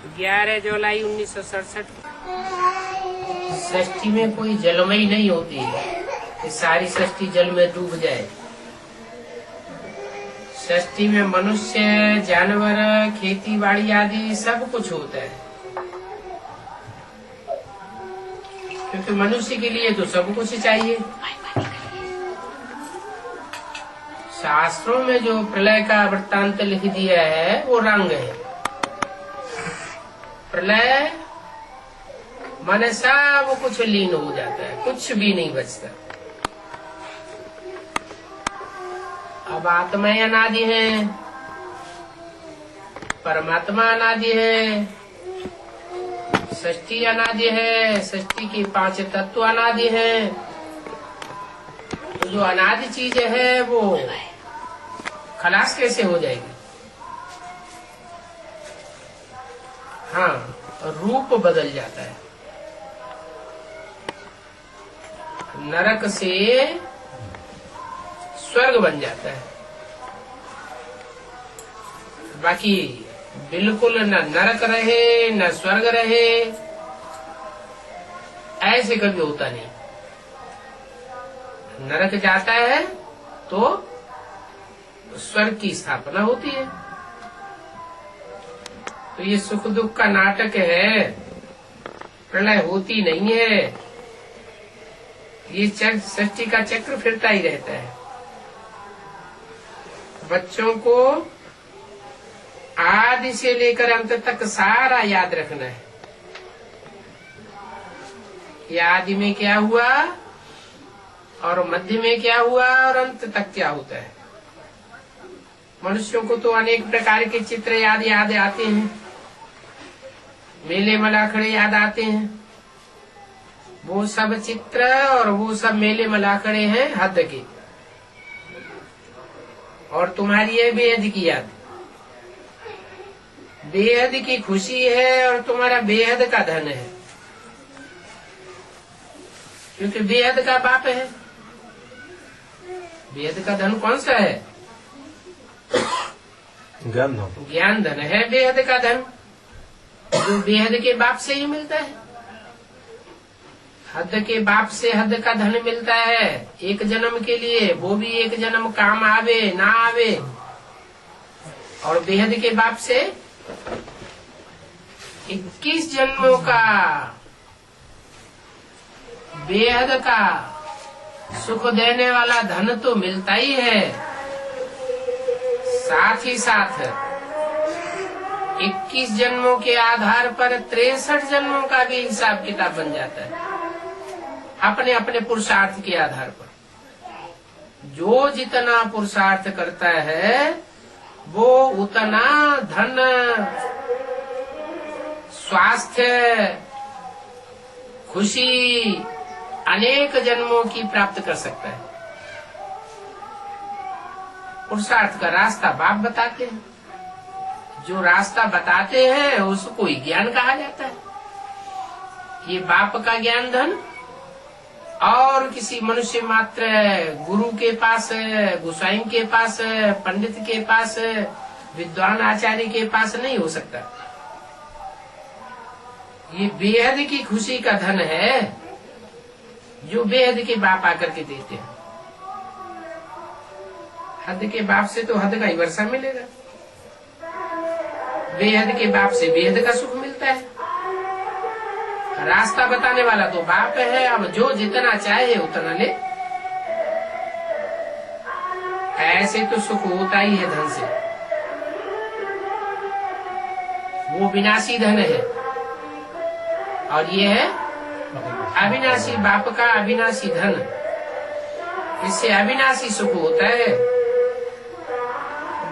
11 जुलाई 1967। षष्ठी में कोई जलमयी नहीं होती है कि सारी षष्ठी जल में डूब जाए। षष्ठी में मनुष्य, जानवर, खेती बाड़ी आदि सब कुछ होता है, क्योंकि मनुष्य के लिए तो सब कुछ चाहिए। शास्त्रों में जो प्रलय का वृत्तांत लिख दिया है वो रंग है। प्रलय माने सब कुछ लीन हो जाता है, कुछ भी नहीं बचता। अब आत्माएं अनादि है, परमात्मा अनादि है, षष्ठी अनादि है, षष्ठी की 5 तत्व अनादि है। तो जो अनादि चीज है वो खलास कैसे हो जाएगी? हाँ, रूप बदल जाता है। नरक से स्वर्ग बन जाता है। बाकी बिल्कुल न नरक रहे न स्वर्ग रहे, ऐसे कभी होता नहीं। नरक जाता है तो स्वर्ग की स्थापना होती है। तो ये सुख दुख का नाटक है, प्रलय होती नहीं है। ये सृष्टि का चक्र फिरता ही रहता है। बच्चों को आदि से लेकर अंत तक सारा याद रखना है कि आदि में क्या हुआ और मध्य में क्या हुआ और अंत तक क्या होता है। मनुष्यों को तो अनेक प्रकार के चित्र याद आते हैं, मेले मलाखड़े याद आते हैं। वो सब चित्र और वो सब मेले मलाखड़े हैं हद के, और तुम्हारी है बेहद की याद। बेहद की खुशी है और तुम्हारा बेहद का धन है, क्योंकि बेहद का बाप है। बेहद का धन कौन सा है? ज्ञान धन है बेहद का धन, जो बेहद के बाप से ही मिलता है। हद के बाप से हद का धन मिलता है एक जन्म के लिए, वो भी एक जन्म काम आवे ना आवे। और बेहद के बाप से 21 जन्मों का बेहद का सुख देने वाला धन तो मिलता ही है। साथ ही साथ 21 जन्मों के आधार पर 63 जन्मों का भी हिसाब किताब बन जाता है, अपने अपने पुरुषार्थ के आधार पर। जो जितना पुरुषार्थ करता है वो उतना धन, स्वास्थ्य, खुशी अनेक जन्मों की प्राप्त कर सकता है। पुरुषार्थ का रास्ता बाप बताते हैं। जो रास्ता बताते हैं उसको ही ज्ञान कहा जाता है। ये बाप का ज्ञान धन और किसी मनुष्य मात्र गुरु के पास, गोसाई के पास, पंडित के पास, विद्वान आचार्य के पास नहीं हो सकता। ये बेहद की खुशी का धन है जो बेहद के बाप आकर के देते हैं। हद के बाप से तो हद का ही वर्षा मिलेगा, बेहद के बाप से बेहद का सुख मिलता है। रास्ता बताने वाला तो बाप है। अब जो जितना चाहे उतना ले, ऐसे तो सुख होता ही है धन से। वो विनाशी धन है और ये है अविनाशी, बाप का अविनाशी धन। इससे अविनाशी सुख होता है।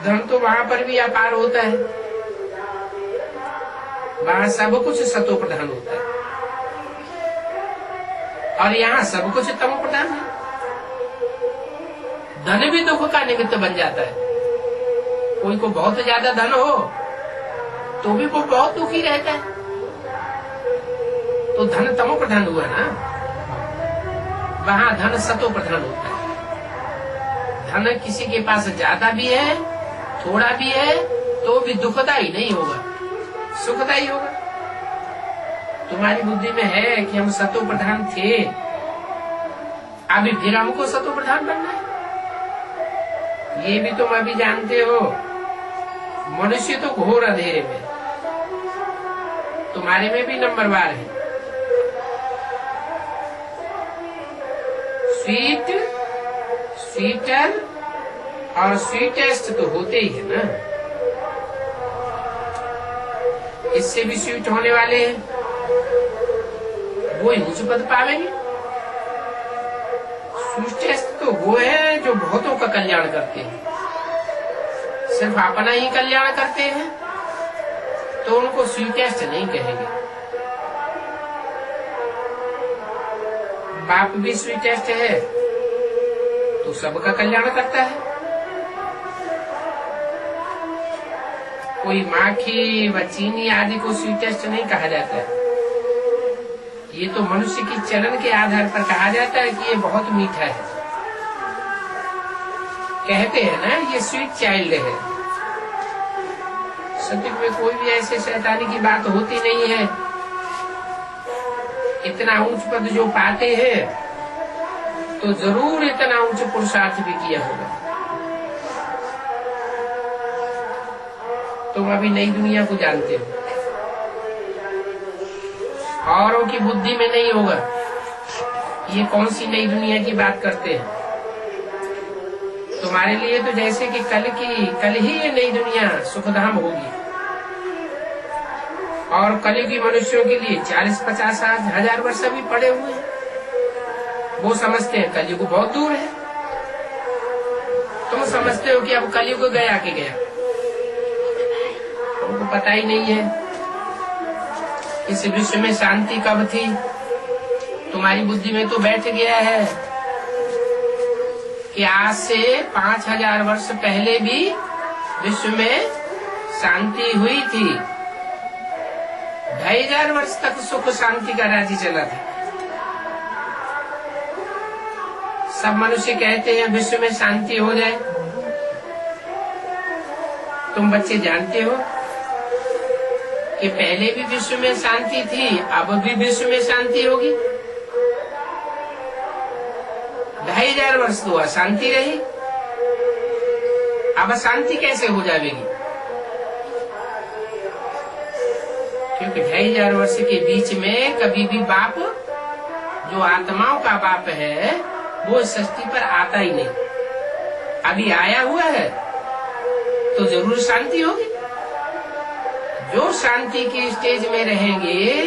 धन तो वहां पर भी अपार होता है, वहां सब कुछ सतो प्रधान होता है, और यहाँ सब कुछ तमो प्रधान है। धन भी दुख का निमित्त बन जाता है। कोई को बहुत ज्यादा धन हो तो भी वो बहुत दुखी रहता है, तो धन तमो प्रधान हुआ ना। वहाँ धन सतो प्रधान होता है। धन किसी के पास ज्यादा भी है, थोड़ा भी है, तो भी दुखदायी नहीं होगा। सुखदायी होगा। तुम्हारी बुद्धि में है कि हम सतो प्रधान थे, अभी फिर हमको सतो प्रधान बनना है। ये भी तुम अभी जानते हो, मनुष्य तो घोर अंधेरे में, तुम्हारे में भी नंबरवार है। स्वीटर और स्वीटेस्ट तो होते ही है ना, इससे भी स्वीट होने वाले हैं, वो ही ऊंच पद पावेंगे। स्वीटेस्ट तो वो है जो बहुतों का कल्याण करते हैं, सिर्फ अपना ही कल्याण करते हैं तो उनको स्वीटेस्ट नहीं कहेंगे। बाप भी स्वीटेस्ट है तो सबका कल्याण करता है। कोई माखी व चीनी आदि को स्वीटेस्ट नहीं कहा जाता है। ये तो मनुष्य की चलन के आधार पर कहा जाता है कि ये बहुत मीठा है। कहते हैं ना ये स्वीट चाइल्ड है। सत्युग में कोई भी ऐसे शैतानी की बात होती नहीं है। इतना ऊंच पद जो पाते हैं तो जरूर इतना ऊंच पुरुषार्थ भी किया होगा। तुम अभी नई दुनिया को जानते हो, औरों की बुद्धि में नहीं होगा ये कौन सी नई दुनिया की बात करते हैं। तुम्हारे लिए तो जैसे कि कल ही ये नई दुनिया सुखधाम होगी, और कलयुगी मनुष्यों के लिए 40-50 हजार वर्ष अभी पड़े हुए हैं। वो समझते हैं कलयुग बहुत दूर है, तुम समझते हो कि अब कलयुग गया कि गया। तुमको पता ही नहीं है इस विश्व में शांति कब थी। तुम्हारी बुद्धि में तो बैठ गया है कि आज से 5000 वर्ष पहले भी विश्व में शांति हुई थी। 2500 वर्ष तक सुख शांति का राज्य चला था। सब मनुष्य कहते हैं विश्व में शांति हो जाए। तुम बच्चे जानते हो कि पहले भी विश्व में शांति थी, अब भी विश्व में शांति होगी। 2500 वर्ष तो अशांति रही, अब शांति कैसे हो जाएगी? क्योंकि 2500 वर्ष के बीच में कभी भी बाप जो आत्माओं का बाप है वो इस सृष्टि पर आता ही नहीं। अभी आया हुआ है तो जरूर शांति होगी। जो शांति की स्टेज में रहेंगे,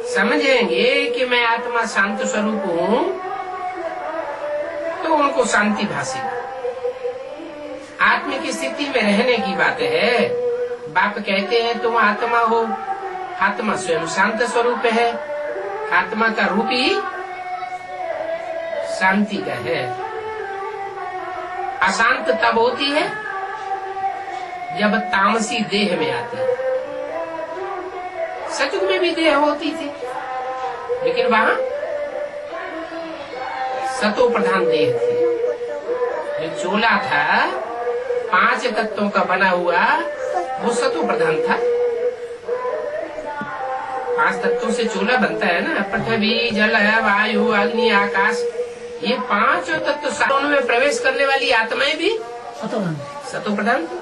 समझेंगे कि मैं आत्मा शांत स्वरूप हूँ, तो उनको शांति भाषेगी। आत्मा की स्थिति में रहने की बात है। बाप कहते हैं तुम आत्मा हो, आत्मा स्वयं शांत स्वरूप है, आत्मा का रूप ही शांति का है। अशांत तब होती है जब तामसी देह में आती है। सतयुग में भी देह होती थी, लेकिन वहां सतो प्रधान देह थी। जो चोला था 5 तत्वों का बना हुआ, वो सतो प्रधान था। 5 तत्वों से चोला बनता है ना, पृथ्वी जल वायु अग्नि आकाश। ये 5 तत्व सारों में प्रवेश करने वाली आत्माएं भी सतो प्रधान थी।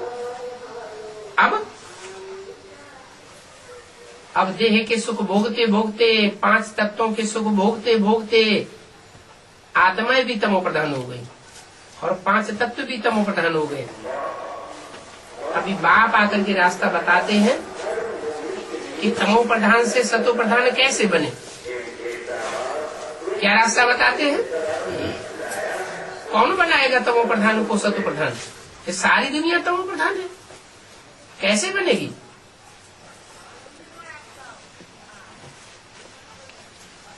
अब देह के सुख भोगते भोगते, 5 तत्वों के सुख भोगते भोगते आत्माएं भी तमो प्रधान हो गई और 5 तत्व भी तमो प्रधान हो गए। अभी बाप आकर के रास्ता बताते हैं कि तमो प्रधान से सतो प्रधान कैसे बने। क्या रास्ता बताते हैं? कौन बनाएगा तमो प्रधान को सतो प्रधान? ये सारी दुनिया तमो प्रधान है, कैसे बनेगी?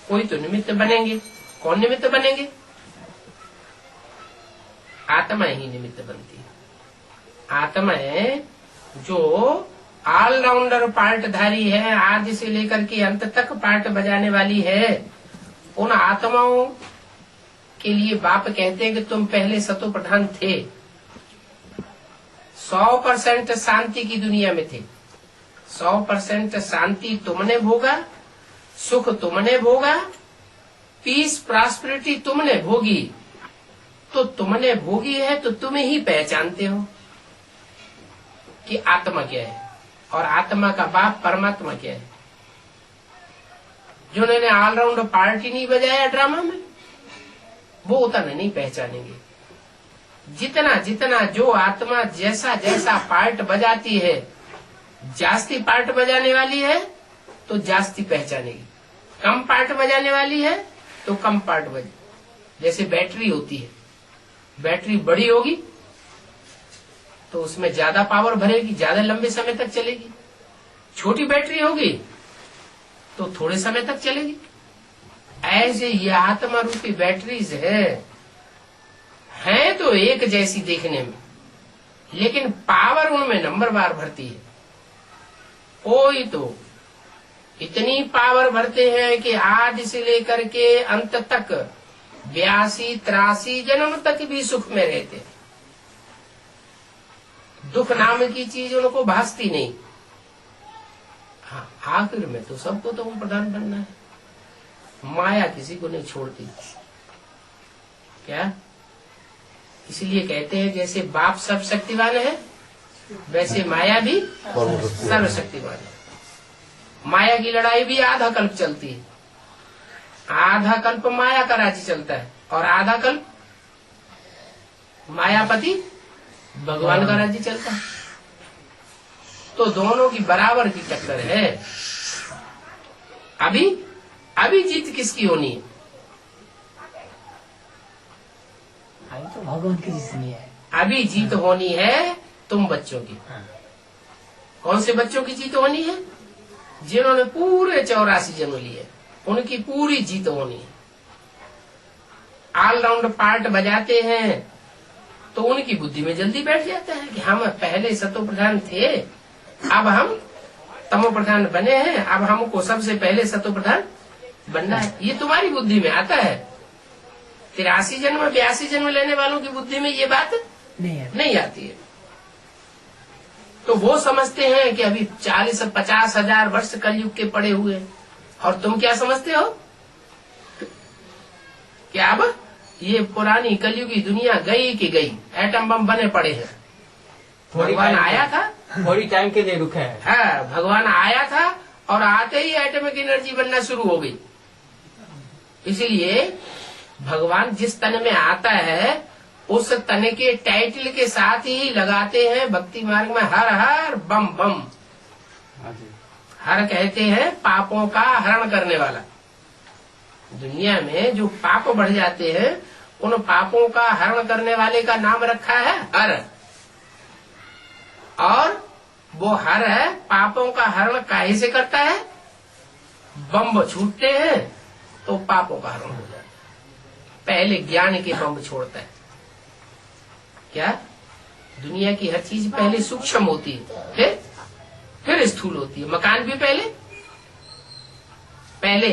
कोई तो निमित्त बनेंगे। कौन निमित्त बनेंगे? आत्मा ही निमित्त बनती है। आत्माएं जो ऑलराउंडर पार्टधारी है, आदि से लेकर के अंत तक पार्ट बजाने वाली है, उन आत्माओं के लिए बाप कहते हैं कि तुम पहले सतो प्रधान थे। 100% शांति की दुनिया में थे, 100% शांति तुमने भोगा, सुख तुमने भोगा, पीस प्रॉस्पेरिटी तुमने भोगी, तो तुमने भोगी है तो तुम ही पहचानते हो कि आत्मा क्या है और आत्मा का बाप परमात्मा क्या है। जिन्होंने ऑलराउंड पार्टी नहीं बजाया ड्रामा में, वो उतना नहीं पहचानेंगे। जितना जितना जो आत्मा जैसा जैसा पार्ट बजाती है, जास्ती पार्ट बजाने वाली है तो जास्ती पहचानेगी, कम पार्ट बजाने वाली है तो कम पार्ट बजे। जैसे बैटरी होती है, बैटरी बड़ी होगी तो उसमें ज्यादा पावर भरेगी, ज्यादा लंबे समय तक चलेगी। छोटी बैटरी होगी तो थोड़े समय तक चलेगी। ऐसे ये आत्मा रूपी बैटरीज है तो एक जैसी देखने में, लेकिन पावर उनमें नंबरवार भरती है। कोई तो इतनी पावर भरते हैं कि आज से लेकर के अंत तक 82-83 जन्म तक भी सुख में रहते, दुख नाम की चीज उनको भासती नहीं। हाँ, आखिर में तो सबको तो प्रधान बनना है। माया किसी को नहीं छोड़ती क्या? इसलिए कहते हैं जैसे बाप सब शक्तिवान है, वैसे माया भी सर्वशक्तिवान है। माया की लड़ाई भी आधा कल्प चलती है। आधा कल्प माया का राज्य चलता है और आधा कल्प मायापति भगवान का राज्य चलता है। तो दोनों की बराबर की टक्कर है। अभी जीत किसकी होनी है? अभी तो भगवान की जितनी है। अभी जीत होनी है तुम बच्चों की। कौन से बच्चों की जीत होनी है? जिन्होंने पूरे 84 जन्म लिए, उनकी पूरी जीत होनी है। ऑलराउंड पार्ट बजाते हैं तो उनकी बुद्धि में जल्दी बैठ जाता है कि हम पहले सतो प्रधान थे, अब हम तमो प्रधान बने हैं, अब हमको सबसे पहले सतो प्रधान बनना है। ये तुम्हारी बुद्धि में आता है। 83 जन्म 82 जन्म लेने वालों की बुद्धि में ये बात नहीं आती है। तो वो समझते हैं कि अभी 40-50 हजार वर्ष कलयुग के पड़े हुए हैं, और तुम क्या समझते हो कि अब ये पुरानी कलयुगी दुनिया गई कि गई, एटम बम बने पड़े हैं। भगवान आया था, थोड़ी टाइम के लिए रुका है। हाँ, भगवान आया था और आते ही एटॉमिक एनर्जी बनना शुरू हो गई। इसलिए भगवान जिस तन में आता है उस तन के टाइटल के साथ ही लगाते हैं भक्ति मार्ग में हर हर बम बम। हर कहते हैं पापों का हरण करने वाला। दुनिया में जो पाप बढ़ जाते हैं उन पापों का हरण करने वाले का नाम रखा है हर। और वो हर है पापों का हरण काहे से करता है? बम छूटते हैं तो पापों का हरण हो जाता है। पहले ज्ञान के बम छोड़ता है। क्या? दुनिया की हर चीज पहले सूक्ष्म होती है, फिर स्थूल होती है। मकान भी पहले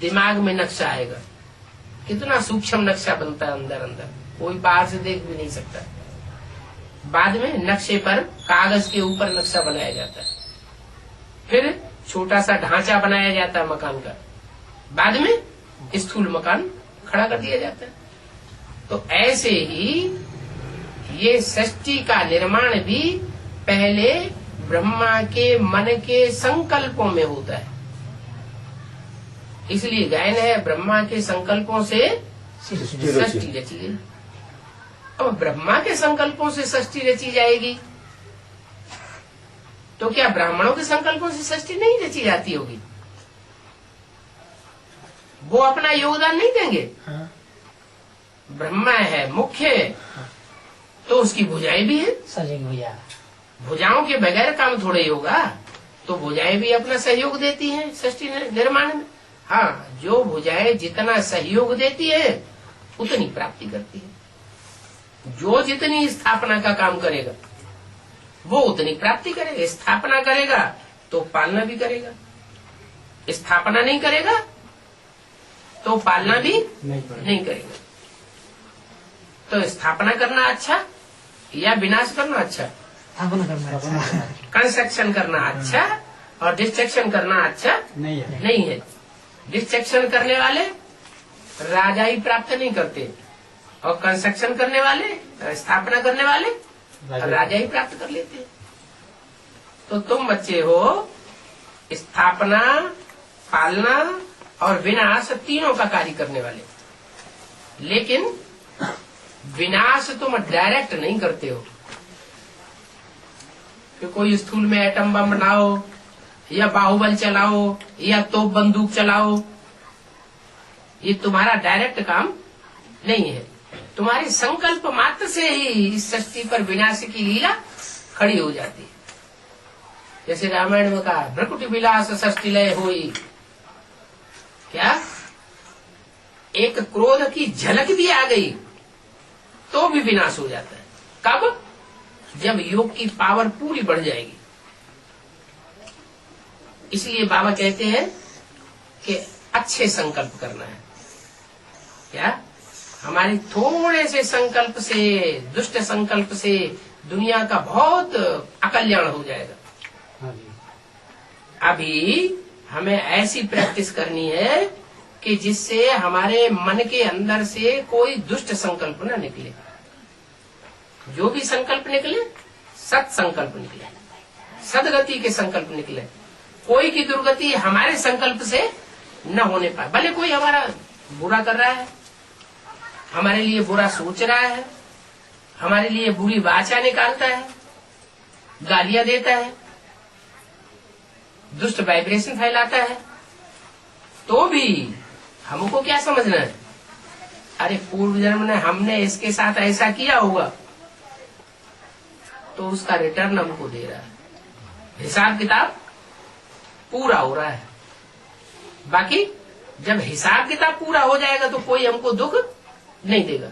दिमाग में नक्शा आएगा। कितना सूक्ष्म नक्शा बनता है अंदर अंदर, कोई बाहर से देख भी नहीं सकता। बाद में नक्शे पर कागज के ऊपर नक्शा बनाया जाता है, फिर छोटा सा ढांचा बनाया जाता है मकान का, बाद में स्थूल मकान खड़ा कर दिया जाता है। तो ऐसे ही ये सृष्टि का निर्माण भी पहले ब्रह्मा के मन के संकल्पों में होता है। इसलिए गायन है ब्रह्मा के संकल्पों से सृष्टि रची गई। अब ब्रह्मा के संकल्पों से सृष्टि रची जाएगी तो क्या ब्राह्मणों के संकल्पों से सृष्टि नहीं रची जाती होगी? वो अपना योगदान नहीं देंगे? ब्रह्मा है मुख्य, तो उसकी भुजाएं भी है। भुजाओं के बगैर काम थोड़े ही होगा, तो भुजाएं भी अपना सहयोग देती हैं सृष्टि निर्माण में। हाँ, जो भुजाएं जितना सहयोग देती है उतनी प्राप्ति करती है। जो जितनी स्थापना का काम करेगा वो उतनी प्राप्ति करेगा। स्थापना करेगा तो पालना भी करेगा, स्थापना नहीं करेगा तो पालना भी नहीं करेगा। तो स्थापना करना अच्छा या विनाश करना अच्छा? कंस्ट्रक्शन करना अच्छा और डिस्ट्रैक्शन करना अच्छा नहीं है। डिस्ट्रैक्शन करने वाले राजा ही प्राप्त नहीं करते, और कंस्ट्रक्शन करने वाले, स्थापना करने वाले राजा ही प्राप्त कर लेते हैं। तो तुम बच्चे हो स्थापना, पालना और विनाश तीनों का कार्य करने वाले, लेकिन विनाश तुम डायरेक्ट नहीं करते हो कि कोई स्थूल में एटम बम बनाओ या बाहुबल चलाओ या तोप बंदूक चलाओ। ये तुम्हारा डायरेक्ट काम नहीं है। तुम्हारे संकल्प मात्र से ही इस सृष्टि पर विनाश की लीला खड़ी हो जाती है। जैसे रामायण में कहा, भ्रकुटी विलास सृष्टि लय हुई। क्या एक क्रोध की झलक भी आ गई तो भी विनाश हो जाता है। कब? जब योग की पावर पूरी बढ़ जाएगी। इसलिए बाबा कहते हैं कि अच्छे संकल्प करना है। क्या हमारे थोड़े से संकल्प से, दुष्ट संकल्प से दुनिया का बहुत अकल्याण हो जाएगा। अभी हमें ऐसी प्रैक्टिस करनी है कि जिससे हमारे मन के अंदर से कोई दुष्ट संकल्प न निकले। जो भी संकल्प निकले सत संकल्प निकले, सदगति के संकल्प निकले। कोई की दुर्गति हमारे संकल्प से न होने पाए। भले कोई हमारा बुरा कर रहा है, हमारे लिए बुरा सोच रहा है, हमारे लिए बुरी वाचा निकालता है, गालियां देता है, दुष्ट वाइब्रेशन फैलाता है, तो भी हमको क्या समझना है? अरे पूर्व जन्म ने हमने इसके साथ ऐसा किया होगा तो उसका रिटर्न हमको दे रहा है। हिसाब किताब पूरा हो रहा है। बाकी जब हिसाब किताब पूरा हो जाएगा तो कोई हमको दुख नहीं देगा।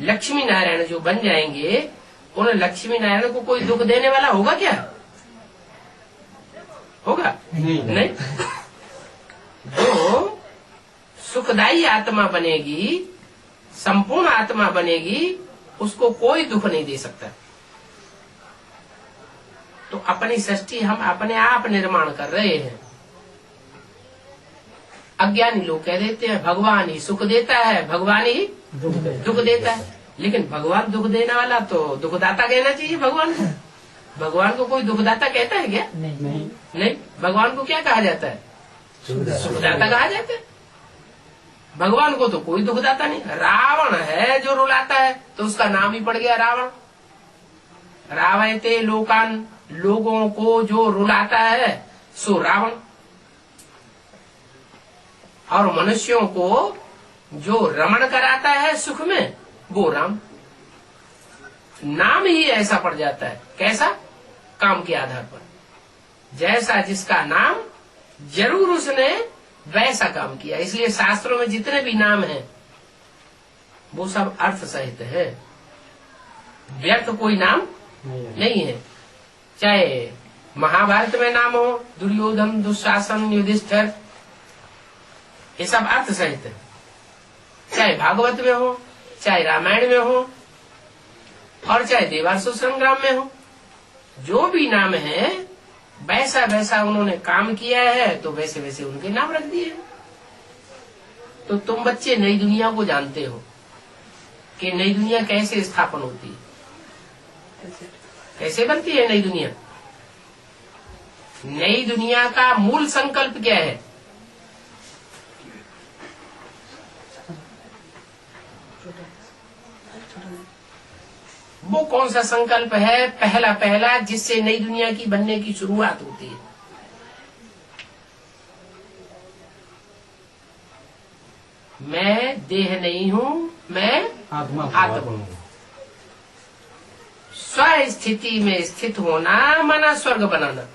लक्ष्मी नारायण जो बन जाएंगे, उन लक्ष्मी नारायण को कोई दुख देने वाला होगा क्या? होगा नहीं। जो सुखदायी आत्मा बनेगी, संपूर्ण आत्मा बनेगी, उसको कोई दुख नहीं दे सकता। तो अपनी सृष्टि हम अपने आप निर्माण कर रहे हैं। अज्ञानी लोग कह देते हैं भगवान ही सुख देता है, भगवान ही दुख देता है। लेकिन भगवान दुख देने वाला तो दुखदाता कहना चाहिए भगवान को। भगवान को कोई दुखदाता कहता है क्या? नहीं। भगवान को क्या कहा जाता है? सुखदाता कहा जाता है। भगवान को तो कोई दुखदाता नहीं। रावण है जो रुलाता है तो उसका नाम ही पड़ गया रावण। रावयते लोकान, लोगों को जो रुलाता है सो रावण। और मनुष्यों को जो रमण कराता है सुख में वो राम। नाम ही ऐसा पड़ जाता है। कैसा? काम के आधार पर। जैसा जिसका नाम, जरूर उसने वैसा काम किया। इसलिए शास्त्रों में जितने भी नाम हैं वो सब अर्थ सहित है। व्यर्थ कोई नाम नहीं है। चाहे महाभारत में नाम हो, दुर्योधन, दुशासन, युधिष्ठिर, ये सब अर्थ सहित है। चाहे भागवत में हो, चाहे रामायण में हो, और चाहे देवासुर संग्राम में हो, जो भी नाम है वैसा वैसा उन्होंने काम किया है तो वैसे वैसे उनके नाम रख दिए। तो तुम बच्चे नई दुनिया को जानते हो कि नई दुनिया कैसे स्थापन होती है, कैसे बनती है नई दुनिया। नई दुनिया का मूल संकल्प क्या है? वो कौन सा संकल्प है पहला पहला जिससे नई दुनिया की बनने की शुरुआत होती है? मैं देह नहीं हूँ, मैं आत्मा हूँ। स्व स्थिति में स्थित होना माना स्वर्ग बनाना।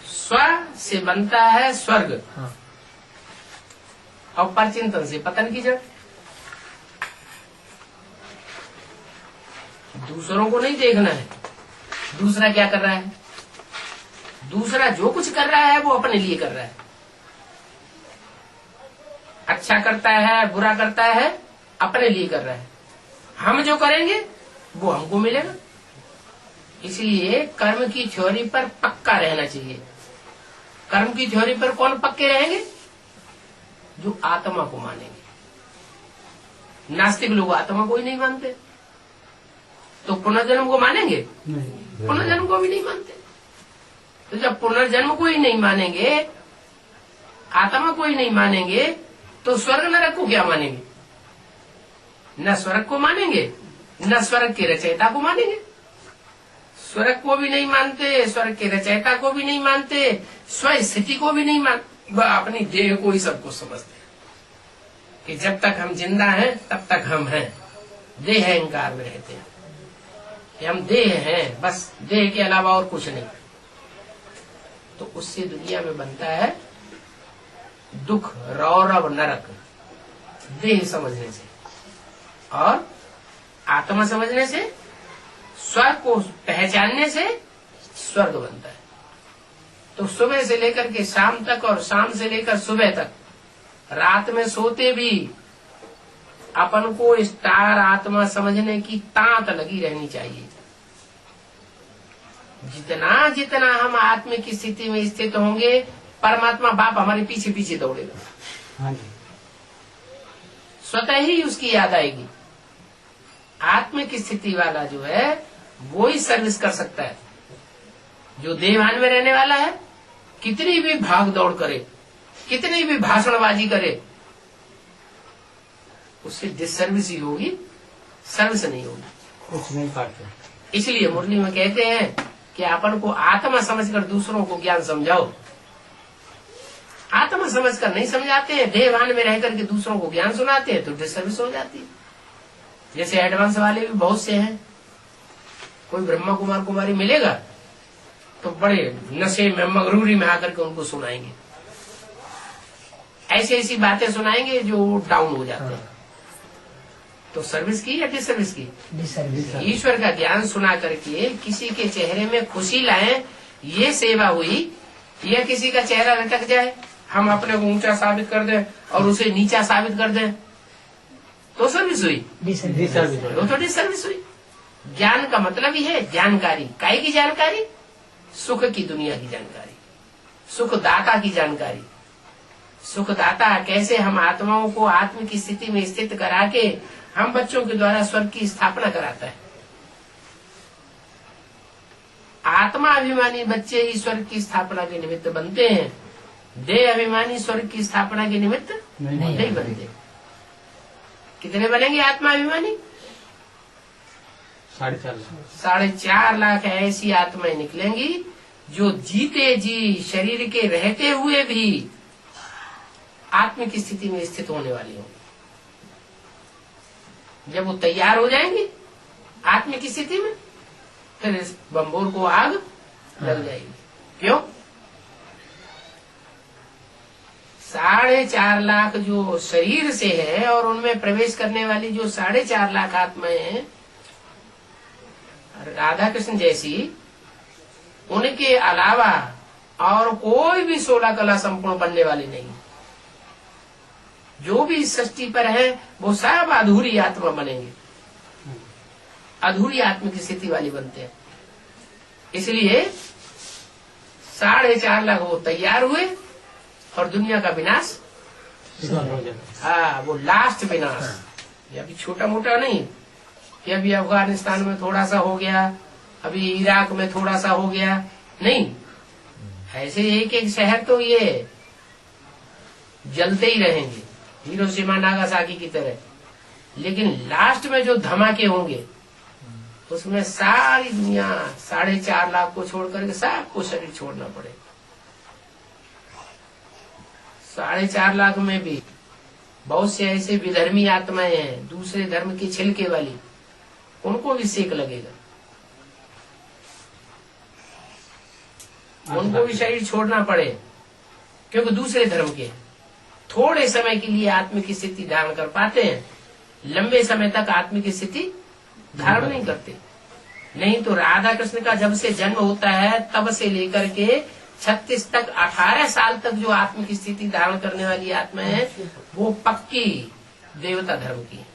स्व से बनता है स्वर्ग और परचिंतन से पतन की जड़। दूसरों को नहीं देखना है दूसरा क्या कर रहा है। दूसरा जो कुछ कर रहा है वो अपने लिए कर रहा है। अच्छा करता है, बुरा करता है, अपने लिए कर रहा है। हम जो करेंगे वो हमको मिलेगा। इसलिए कर्म की थ्योरी पर पक्का रहना चाहिए। कर्म की थ्योरी पर कौन पक्के रहेंगे? जो आत्मा को मानेंगे। नास्तिक लोग आत्मा को ही नहीं मानते, तो पुनर्जन्म को मानेंगे? पुनर्जन्म को भी नहीं मानते। तो जब पुनर्जन्म को ही नहीं मानेंगे, आत्मा को ही नहीं मानेंगे, तो स्वर्ग नरक को क्या मानेंगे? न स्वर्ग को मानेंगे, न स्वर्ग के रचयिता को मानेंगे। स्वर्ग को भी नहीं मानते, स्वर्ग के रचयिता को भी नहीं मानते, स्व स्थिति को भी नहीं मानते, अपनी देह को ही सब कुछ समझते हैं कि जब तक हम जिंदा हैं तब तक हम हैं। देह अहंकार में रहते हैं कि हम देह हैं, बस देह के अलावा और कुछ नहीं। तो उससे दुनिया में बनता है दुख, रौरव, नरक, देह समझने से। और आत्मा समझने से, स्व को पहचानने से स्वर्ग बनता है। तो सुबह से लेकर के शाम तक और शाम से लेकर सुबह तक, रात में सोते भी अपन को स्टार आत्मा समझने की तांत लगी रहनी चाहिए। जितना जितना हम आत्मा की स्थिति में स्थित होंगे, परमात्मा बाप हमारे पीछे पीछे दौड़ेगा। हाँ जी। स्वतः ही उसकी याद आएगी। आत्मा की स्थिति वाला जो है वो ही सर्विस कर सकता है। जो देवान में रहने वाला है, कितनी भी भाग दौड़ करे, कितनी भी भाषणबाजी करे, उससे डिसर्विस ही होगी, सर्विस नहीं होगी। कुछ नहीं पाते। इसलिए मुरली में कहते हैं कि अपन को आत्मा समझकर दूसरों को ज्ञान समझाओ। आत्मा समझकर नहीं समझाते हैं, देवान में रहकर के दूसरों को ज्ञान सुनाते हैं, तो डिसर्विस हो जाती है। जैसे एडवांस वाले भी बहुत से हैं। कोई ब्रह्मा कुमार कुमारी मिलेगा तो बड़े नशे में, मगरूरी में आकर के उनको सुनाएंगे, ऐसी ऐसी बातें सुनाएंगे जो डाउन हो जाते हैं। तो सर्विस की या डिसर्विस की? डिसर्विस। ईश्वर का ज्ञान सुना करके किसी के चेहरे में खुशी लाएं, ये सेवा हुई। या किसी का चेहरा लटक जाए, हम अपने को ऊंचा साबित कर दें और उसे नीचा साबित कर दें, तो सर्विस हुई। वो तो डिसर्विस हुई। ज्ञान का मतलब ही है जानकारी। काय की जानकारी? सुख की दुनिया की जानकारी, सुखदाता की जानकारी। सुखदाता कैसे हम आत्माओं को आत्म की स्थिति में स्थित करा के हम बच्चों के द्वारा स्वर्ग की स्थापना कराता है। आत्मा अभिमानी बच्चे ही स्वर्ग की स्थापना के निमित्त बनते हैं, देह अभिमानी स्वर्ग की स्थापना के निमित्त नहीं बनते। कितने बनेंगे आत्मा अभिमानी? 4.5 लाख ऐसी आत्माएं निकलेंगी जो जीते जी शरीर के रहते हुए भी आत्म की स्थिति में स्थित होने वाली होंगी। जब वो तैयार हो जाएंगे आत्म की स्थिति में, फिर इस बम्बोर को आग लग जाएगी। क्यों? 4.5 लाख जो शरीर से है और उनमें प्रवेश करने वाली जो 4.5 लाख आत्माएं हैं, राधा कृष्ण जैसी, उनके अलावा और कोई भी 16 कला संपूर्ण बनने वाली नहीं। जो भी इस सृष्टि पर है वो सब अधूरी आत्मा बनेंगे, अधूरी आत्मा की स्थिति वाली बनते हैं। इसलिए 4.5 लाख वो तैयार हुए और दुनिया का विनाश, हाँ, वो लास्ट विनाश। ये अभी छोटा मोटा नहीं कि अभी अफगानिस्तान में थोड़ा सा हो गया, अभी इराक में थोड़ा सा हो गया, नहीं। ऐसे एक एक शहर तो ये जलते ही रहेंगे, हिरोशिमा नागासाकी की तरह। लेकिन लास्ट में जो धमाके होंगे उसमें सारी दुनिया 4.5 लाख को छोड़ करके सबको शरीर छोड़ना पड़ेगा। 4.5 लाख में भी बहुत से ऐसे विधर्मी आत्माएं हैं, दूसरे धर्म की छिलके वाली, उनको भी सेक लगेगा, उनको भी शरीर छोड़ना पड़े, क्योंकि दूसरे धर्म के थोड़े समय के लिए आत्म की स्थिति धारण कर पाते हैं, लंबे समय तक आत्म की स्थिति धारण नहीं करते। नहीं तो राधा कृष्ण का जब से जन्म होता है तब से लेकर के 36 तक 18 साल तक जो आत्म की स्थिति धारण करने वाली आत्मा है वो पक्की देवता धर्म की है।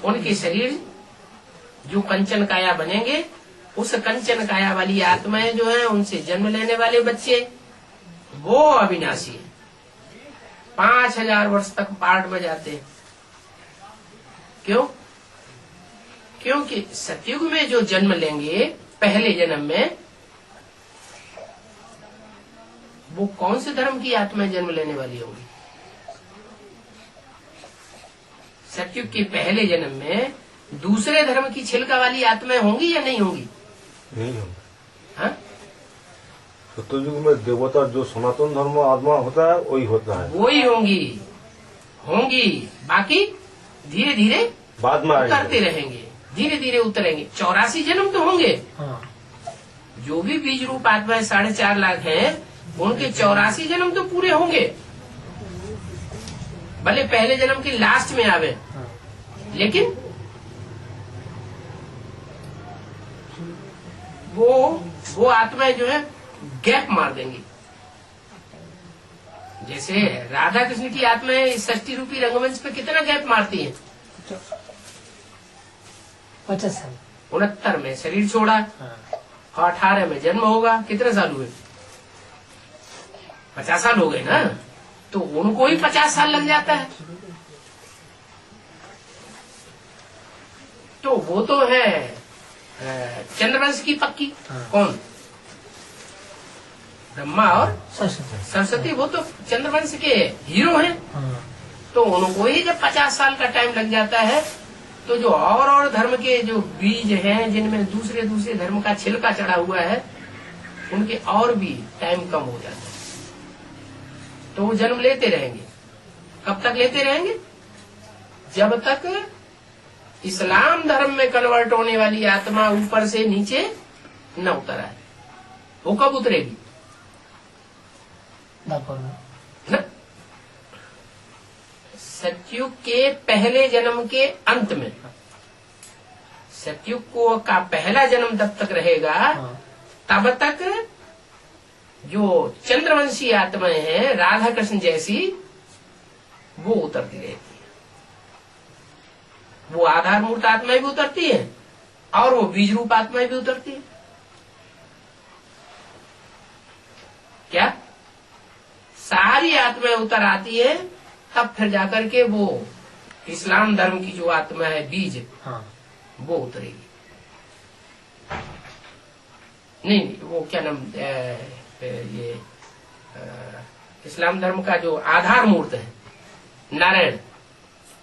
उनके शरीर जो कंचन काया बनेंगे, उस कंचन काया वाली आत्माएं जो है, उनसे जन्म लेने वाले बच्चे वो अविनाशी है। 5000 वर्ष तक पाठ में जाते हैं। क्यों? क्योंकि सतयुग में जो जन्म लेंगे पहले जन्म में, वो कौन से धर्म की आत्माएं जन्म लेने वाली होंगी? सतयुग के पहले जन्म में दूसरे धर्म की छिलका वाली आत्माएं होंगी या नहीं होंगी? नहीं होंगे। हाँ? सतयुग में देवता जो सनातन धर्म आत्मा होता है वही होता है, वही होंगी। बाकी धीरे धीरे बाद में उतरते आएंगे। रहेंगे, धीरे धीरे उतरेंगे। 84 जन्म तो होंगे। जो भी बीज रूप आत्माएं 4.5 लाख हैं, उनके 84 जन्म तो पूरे होंगे। भले पहले जन्म के लास्ट में आवे, लेकिन वो आत्माएं जो है गैप मार देंगी। जैसे राधा कृष्ण की आत्माएं षष्ठी रूपी रंगमंच पे कितना गैप मारती हैं? 50 साल। 69 में शरीर छोड़ा और 18 में जन्म होगा। कितने साल हुए? 50 साल हो गए ना। तो उनको ही 50 साल लग जाता है। तो वो तो है चंद्रवंश की पक्की। कौन? ब्रह्मा और सरस्वती, वो तो चंद्रवंश के हीरो हैं। तो उनको ही जब 50 साल का टाइम लग जाता है, तो जो और धर्म के जो बीज हैं, जिनमें दूसरे दूसरे धर्म का छिलका चढ़ा हुआ है, उनके और भी टाइम कम हो जाता है। तो वो जन्म लेते रहेंगे। कब तक लेते रहेंगे? जब तक इस्लाम धर्म में कन्वर्ट होने वाली आत्मा ऊपर से नीचे न उतर आए। वो कब उतरेगी? न? सतयुग के पहले जन्म के अंत में। सतयुग को का पहला जन्म तब तक रहेगा, तब तक जो चंद्रवंशी आत्माएं हैं, राधा कृष्ण जैसी, वो उतरती रहती है। वो आधार मूर्त आत्माएं भी उतरती है और वो बीज रूप आत्माएं भी उतरती है। क्या? सारी आत्माएं उतर आती है, तब फिर जाकर के वो इस्लाम धर्म की जो आत्मा है बीज, वो उतरेगी। नहीं, वो क्या नाम, ये इस्लाम धर्म का जो आधार मूर्त है नारायण,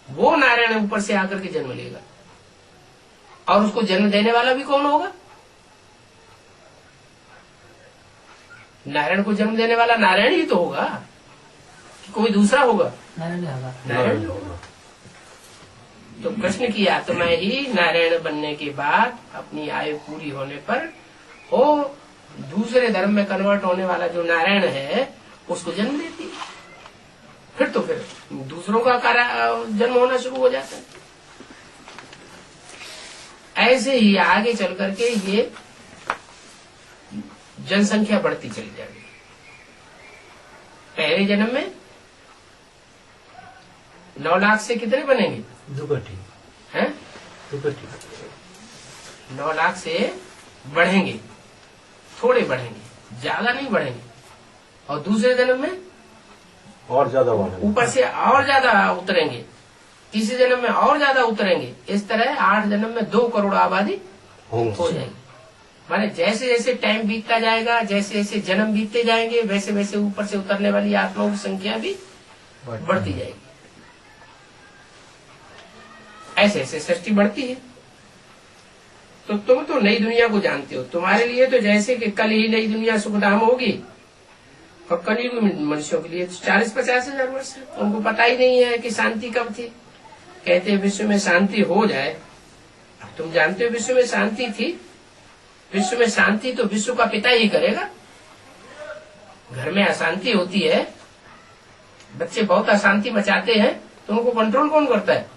वो नारायण ऊपर से आकर के जन्म लेगा। और उसको जन्म देने वाला भी कौन होगा? नारायण को जन्म देने वाला नारायण ही तो होगा, कि कोई दूसरा होगा? नारायण होगा। तो कृष्ण की आत्मा ही नारायण बनने के बाद अपनी आयु पूरी होने पर वो दूसरे धर्म में कन्वर्ट होने वाला जो नारायण है उसको जन्म देती है। फिर तो फिर दूसरों का जन्म होना शुरू हो जाता है। ऐसे ही आगे चल करके ये जनसंख्या बढ़ती चली जाएगी। पहले जन्म में 9 लाख से कितने बनेंगे? दुगटी हैं? 9 लाख से बढ़ेंगे, थोड़े बढ़ेंगे, ज्यादा नहीं बढ़ेंगे। और दूसरे जन्म में और ज्यादा बढ़ेंगे, ऊपर से और ज्यादा उतरेंगे, तीसरे जन्म में और ज्यादा उतरेंगे। इस तरह 8 जन्म में 2 करोड़ आबादी हो जाएगी। माने जैसे जैसे टाइम बीतता जाएगा, जैसे जैसे जन्म बीतते जाएंगे, वैसे वैसे ऊपर से उतरने वाली आत्माओं की संख्या भी बढ़ती जाएगी। ऐसे ऐसे सृष्टि बढ़ती है। तो तुम तो नई दुनिया को जानते हो। तुम्हारे लिए तो जैसे कि कल ही नई दुनिया सुखधाम होगी, और कलयुग मनुष्यों के लिए 40-50 हजार वर्ष है। उनको पता ही नहीं है कि शांति कब थी। कहते हैं विश्व में शांति हो जाए। अब तुम जानते हो विश्व में शांति थी। विश्व में शांति तो विश्व का पिता ही करेगा। घर में अशांति होती है, बच्चे बहुत अशांति मचाते हैं, तो उनको कंट्रोल कौन करता है?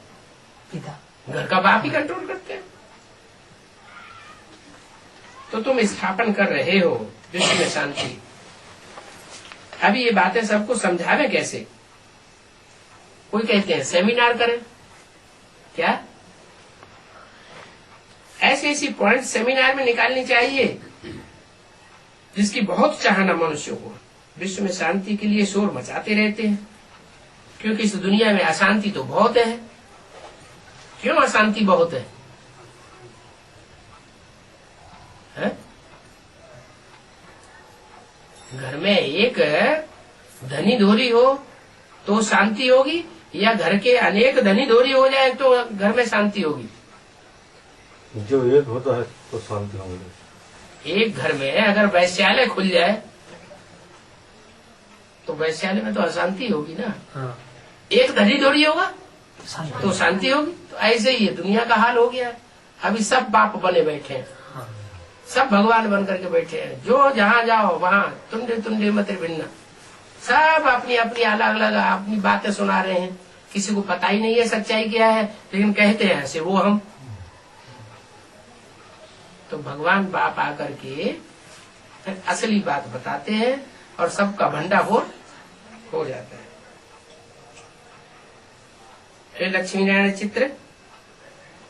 पिता। घर का बाप ही कंट्रोल करते हैं। तो तुम स्थापन कर रहे हो विश्व में शांति। अभी ये बातें सबको समझावे कैसे? कोई कहते हैं सेमिनार करें। क्या? ऐसी ऐसी पॉइंट सेमिनार में निकालनी चाहिए जिसकी बहुत चाहना मनुष्यों को। विश्व में शांति के लिए शोर मचाते रहते हैं, क्योंकि इस दुनिया में अशांति तो बहुत है। क्यों अशांति बहुत है? घर में एक धनी धोरी हो तो शांति होगी, या घर के अनेक धनी धोरी हो जाए तो घर में शांति होगी? जो एक होता है तो शांति होगी। एक घर में अगर वैश्यालय खुल जाए तो वैश्यालय में तो अशांति होगी ना। हाँ, एक धनी धोरी होगा शांति। तो शांति होगी। तो ऐसे ही है, दुनिया का हाल हो गया है। अभी सब बाप बने बैठे हैं, हाँ, सब भगवान बन करके बैठे हैं। जो जहाँ जाओ वहाँ तुंडे तुंडे मत भिन्ना, सब अपनी अपनी अलग अलग अपनी बातें सुना रहे हैं। किसी को पता ही नहीं है सच्चाई क्या है, लेकिन कहते हैं ऐसे वो हम। तो भगवान बाप आकर के असली बात बताते हैं और सबका भंडाफोड़ हो जाता है। फिर लक्ष्मी नारायण चित्र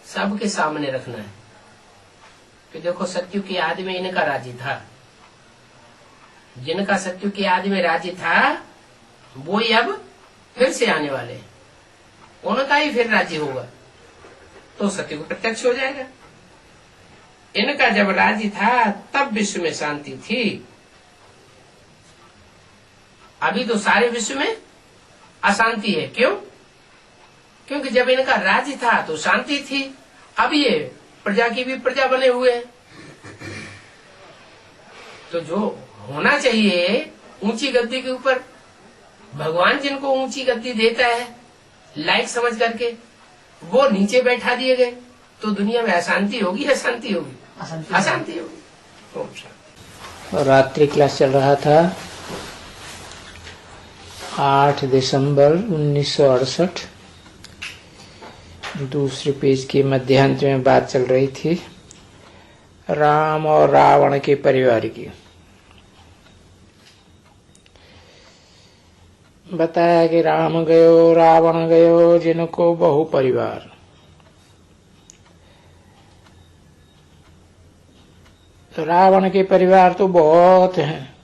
सबके सामने रखना है कि देखो सत्युग की आदि में इनका राज्य था, जिनका सत्युग की आदि में राज्य था वो ही अब फिर से आने वाले हैं, उनका ही फिर राज्य होगा तो सत्युग प्रत्यक्ष हो जाएगा। इनका जब राज्य था तब विश्व में शांति थी, अभी तो सारे विश्व में अशांति है। क्यों? क्योंकि जब इनका राज्य था तो शांति थी, अब ये प्रजा की भी प्रजा बने हुए हैं। तो जो होना चाहिए ऊंची गद्दी के ऊपर, भगवान जिनको ऊंची गद्दी देता है लायक समझ करके, वो नीचे बैठा दिए गए, तो दुनिया में अशांति होगी या शांति होगी? अशांति होगी। ओम शांति। रात्रि क्लास चल रहा था। 8 दिसंबर 1968 दूसरे पेज के मध्यांत में बात चल रही थी राम और रावण के परिवार की। बताया कि राम गयो रावण गयो जिनको बहु परिवार। रावण के परिवार तो बहुत हैं,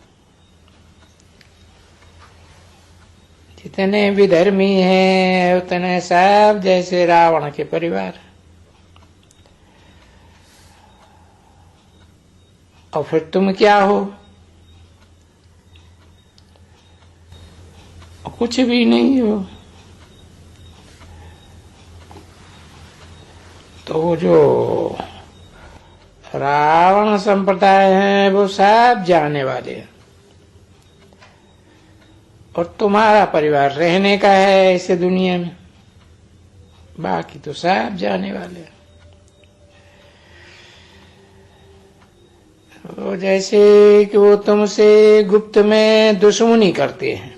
जितने विधर्मी हैं उतने सब जैसे रावण के परिवार। और फिर तुम क्या हो? कुछ भी नहीं हो। तो वो जो रावण संप्रदाय है वो सब जाने वाले हैं, और तुम्हारा परिवार रहने का है इस दुनिया में, बाकी तो सब जाने वाले हैं। वो जैसे कि वो तुमसे गुप्त में दुश्मनी करते हैं,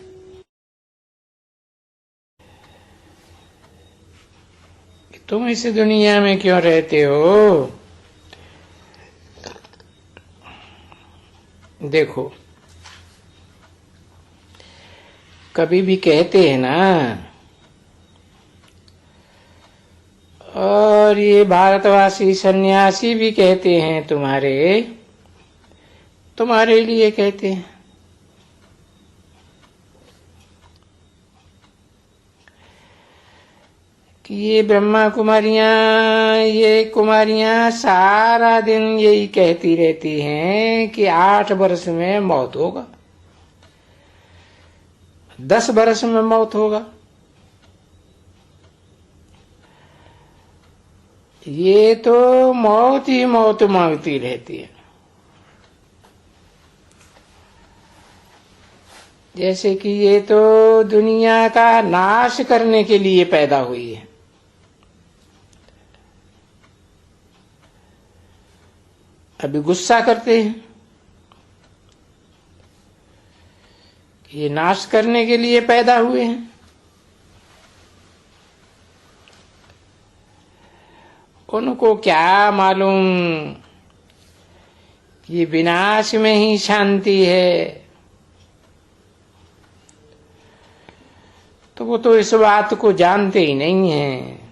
कि तुम इस दुनिया में क्यों रहते हो। देखो, कभी भी कहते हैं ना, और ये भारतवासी सन्यासी भी कहते हैं तुम्हारे लिए कहते हैं। कि ये ब्रह्मा कुमारियां सारा दिन यही कहती रहती हैं कि 8 वर्ष में मौत होगा, 10 वर्ष में मौत होगा। ये तो मौत ही मौत मांगती रहती है, जैसे कि ये तो दुनिया का नाश करने के लिए पैदा हुई है। अभी गुस्सा करते हैं कि ये नाश करने के लिए पैदा हुए हैं। उनको क्या मालूम कि विनाश में ही शांति है। तो वो तो इस बात को जानते ही नहीं हैं,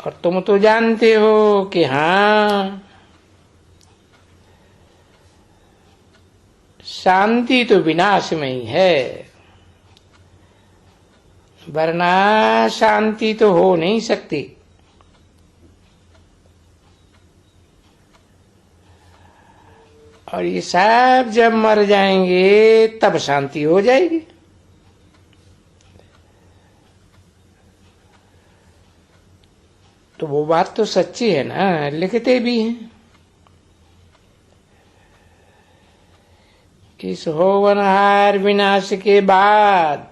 और तुम तो जानते हो कि हाँ, शांति तो विनाश में ही है, वरना शांति तो हो नहीं सकती। और ये सब जब मर जाएंगे तब शांति हो जाएगी। तो वो बात तो सच्ची है ना, लिखते भी हैं। इस होवनहार विनाश के बाद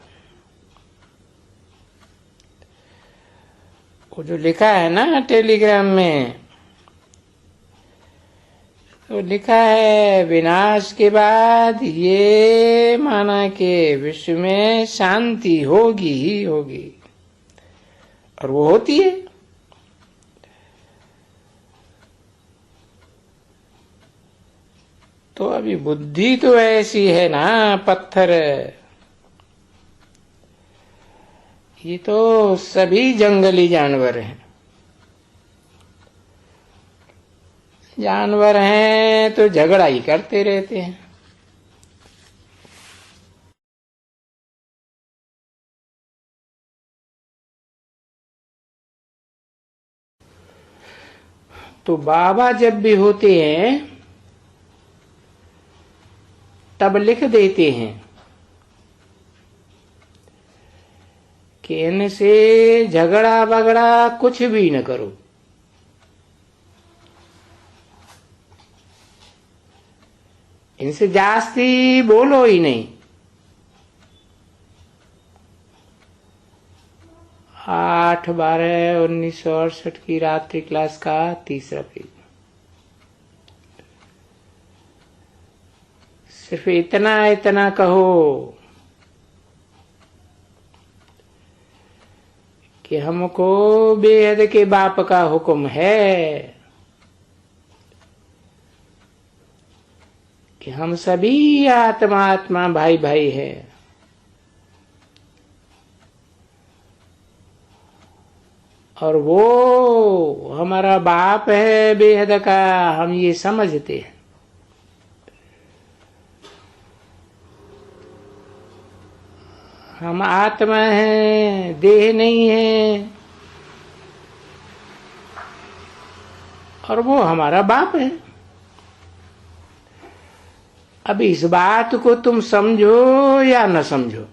वो जो लिखा है ना टेलीग्राम में, तो लिखा है विनाश के बाद ये माना कि विश्व में शांति होगी ही होगी, और वो होती है। तो अभी बुद्धि तो ऐसी है ना पत्थर, ये तो सभी जंगली जानवर हैं। जानवर हैं तो झगड़ा ही करते रहते हैं। तो बाबा जब भी होते हैं तब लिख देते हैं कि इनसे झगड़ा बगड़ा कुछ भी न करो, इनसे जास्ती बोलो ही नहीं। 8/12/1968 की रात्रि क्लास का 3रा पेज। सिर्फ इतना इतना कहो कि हमको बेहद के बाप का हुक्म है कि हम सभी आत्मा आत्मा भाई भाई हैं, और वो हमारा बाप है बेहद का, हम ये समझते हैं। हम आत्मा हैं, देह नहीं है, और वो हमारा बाप है। अब इस बात को तुम समझो या न समझो,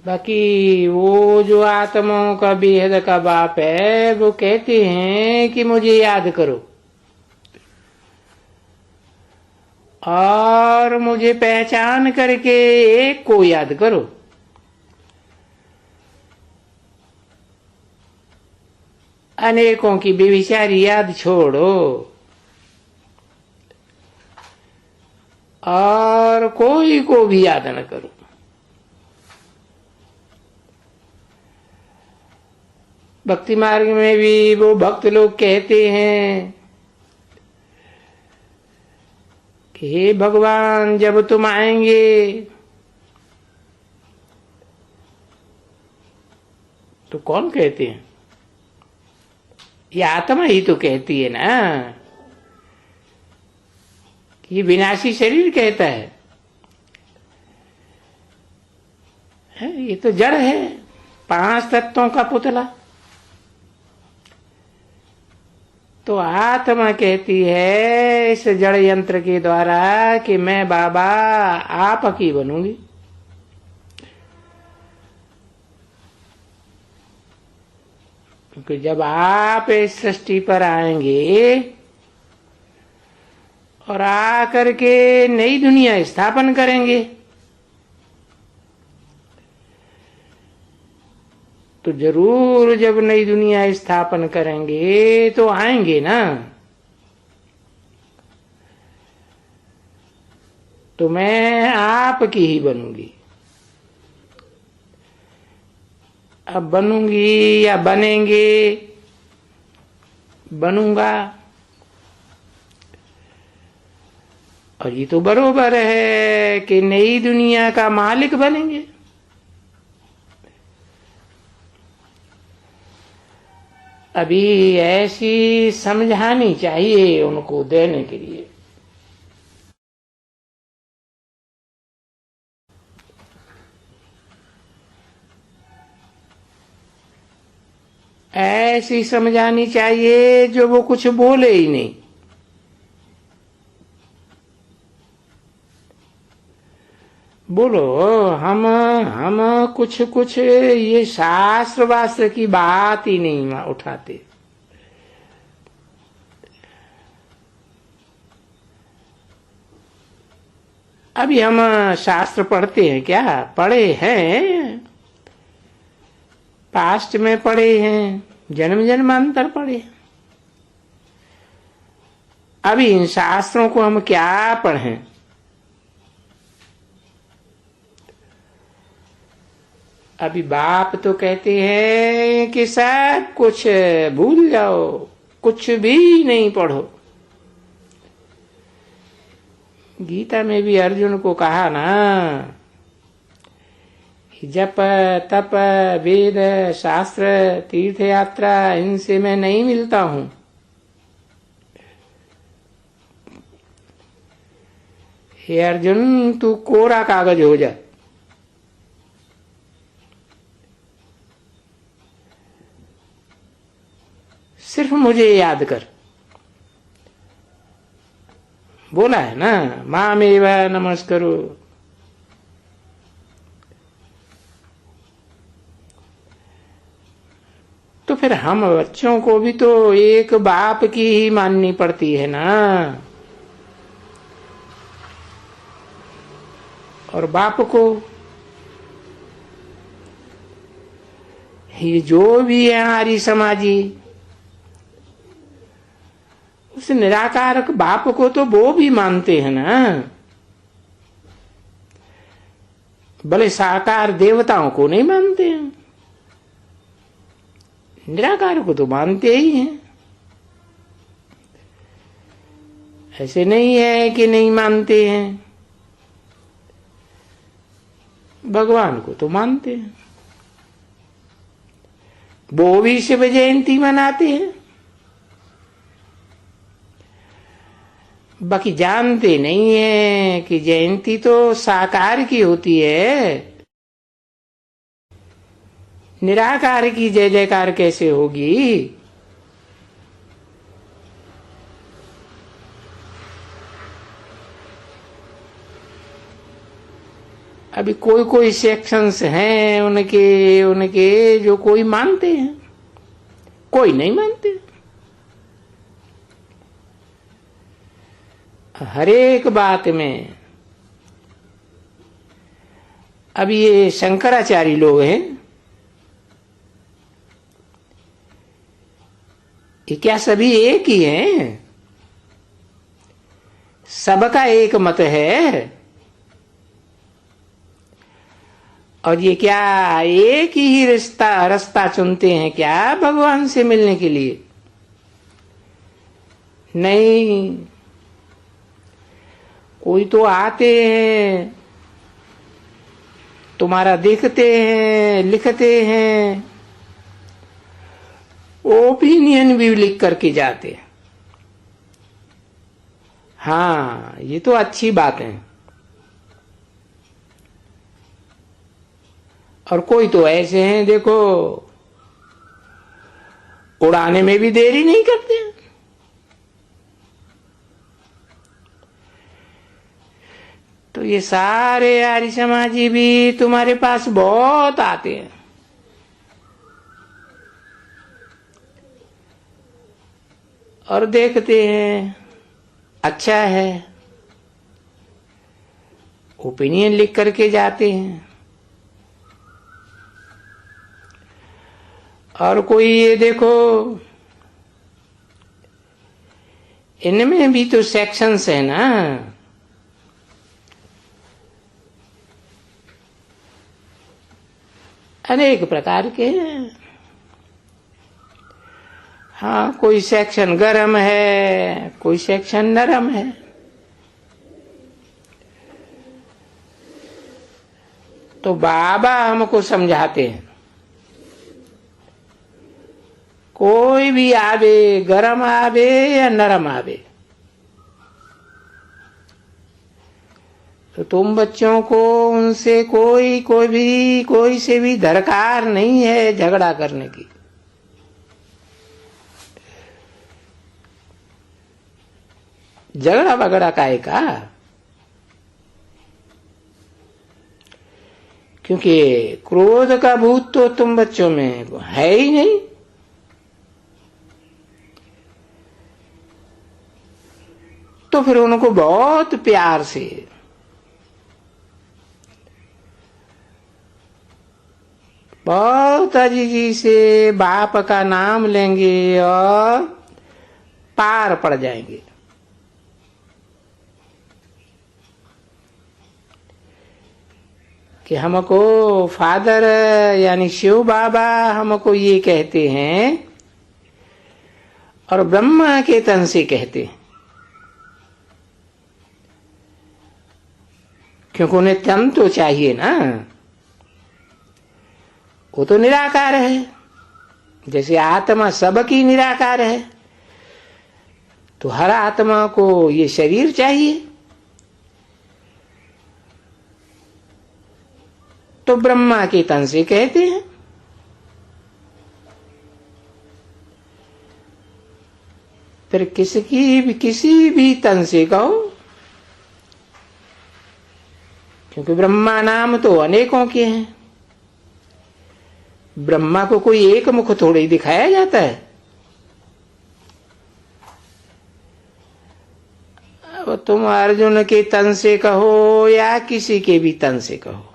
बाकी वो जो आत्माओं का बेहद का बाप है वो कहते हैं कि मुझे याद करो, और मुझे पहचान करके एक को याद करो। अनेकों की बेविचारी याद छोड़ो और कोई को भी याद न करो। भक्ति मार्ग में भी वो भक्त लोग कहते हैं कि हे भगवान, जब तुम आएंगे तो कौन कहते हैं? ये आत्मा ही तो कहती है ना, कि ये विनाशी शरीर कहता है। ये तो जड़ है, 5 तत्वों का पुतला। तो आत्मा कहती है इस जड़ यंत्र के द्वारा कि मैं बाबा आप की बनूंगी। क्योंकि जब आप इस सृष्टि पर आएंगे और आकर के नई दुनिया स्थापन करेंगे, तो जरूर जब नई दुनिया स्थापन करेंगे तो आएंगे ना, तो मैं आपकी ही बनूंगी। अब बनूंगी या बनेंगे, बनूंगा। और ये तो बरोबर है कि नई दुनिया का मालिक बनेंगे। अभी ऐसी समझानी चाहिए उनको देने के लिए। ऐसी समझानी चाहिए जो वो कुछ बोले ही नहीं। बोलो हम कुछ ये शास्त्र वास्त्र की बात ही नहीं उठाते। अभी हम शास्त्र पढ़ते हैं क्या? पढ़े हैं, पास्ट में पढ़े हैं, जन्म जन्मांतर पढ़े। अभी इन शास्त्रों को हम क्या पढ़ें? अभी बाप तो कहते हैं कि सब कुछ भूल जाओ, कुछ भी नहीं पढ़ो। गीता में भी अर्जुन को कहा ना, जप तप वेद शास्त्र तीर्थ यात्रा इनसे मैं नहीं मिलता हूं। हे अर्जुन, तू कोरा कागज हो जा। सिर्फ मुझे याद कर। बोला है ना, मामेव नमस्करो। तो फिर हम बच्चों को भी तो एक बाप की ही माननी पड़ती है ना। और बाप को ये जो भी है आर्य समाजी, उस निराकारक बाप को तो वो भी मानते हैं ना। भले साकार देवताओं को नहीं मानते हैं, निराकार को तो मानते ही हैं। ऐसे नहीं है कि नहीं मानते हैं, भगवान को तो मानते हैं। वो भी शिव जयंती मनाते हैं, बाकी जानते नहीं है कि जयंती तो साकार की होती है, निराकार की जय जयकार कैसे होगी। अभी कोई कोई सेक्शंस हैं उनके जो कोई मानते हैं, कोई नहीं मानते। हर एक बात में अब ये शंकराचार्य लोग हैं, ये क्या सभी एक ही हैं? सबका एक मत है। और ये क्या एक ही रास्ता चुनते हैं क्या भगवान से मिलने के लिए? नहीं, कोई तो आते हैं, तुम्हारा देखते हैं, लिखते हैं, ओपिनियन भी लिख करके जाते हैं। हाँ, ये तो अच्छी बात है। और कोई तो ऐसे हैं, देखो, उड़ाने में भी देरी नहीं करते हैं। तो ये सारे आर्य समाजी भी तुम्हारे पास बहुत आते हैं। और देखते हैं, अच्छा है, ओपिनियन लिख करके जाते हैं। और कोई ये देखो, इनमें भी तो सेक्शंस है ना। अनेक प्रकार के हैं। हाँ, कोई सेक्शन गरम है, कोई सेक्शन नरम है। तो बाबा हमको समझाते हैं, कोई भी आवे, गरम आवे या नरम आवे, तो तुम बच्चों को उनसे कोई से भी दरकार नहीं है झगड़ा करने की। झगड़ा वगड़ा काहे का? क्योंकि क्रोध का भूत तो तुम बच्चों में है ही नहीं। तो फिर उनको बहुत प्यार से, बहुत अजीजी से बाप का नाम लेंगे और पार पड़ जाएंगे। कि हमको फादर यानी शिव बाबा हमको ये कहते हैं और ब्रह्मा के तन से कहते हैं, क्योंकि उन्हें तन तो चाहिए ना। वो तो निराकार है, जैसे आत्मा सबकी निराकार है, तो हर आत्मा को ये शरीर चाहिए। तो ब्रह्मा के तन से कहते हैं। फिर किसी भी तन से कहो, क्योंकि ब्रह्मा नाम तो अनेकों के हैं। ब्रह्मा को कोई एक मुख थोड़ी दिखाया जाता है। अब तुम अर्जुन के तन से कहो या किसी के भी तन से कहो,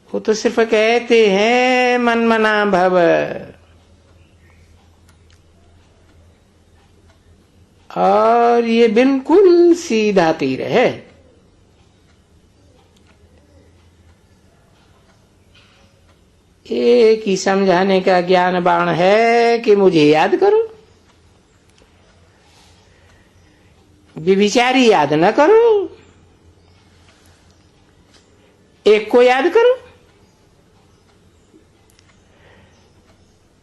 वो तो सिर्फ कहते हैं मन मना भव, और ये बिल्कुल सीधा तीर है। एक ही समझाने का ज्ञान बाण है कि मुझे याद करो, विचारी याद न करो, एक को याद करो।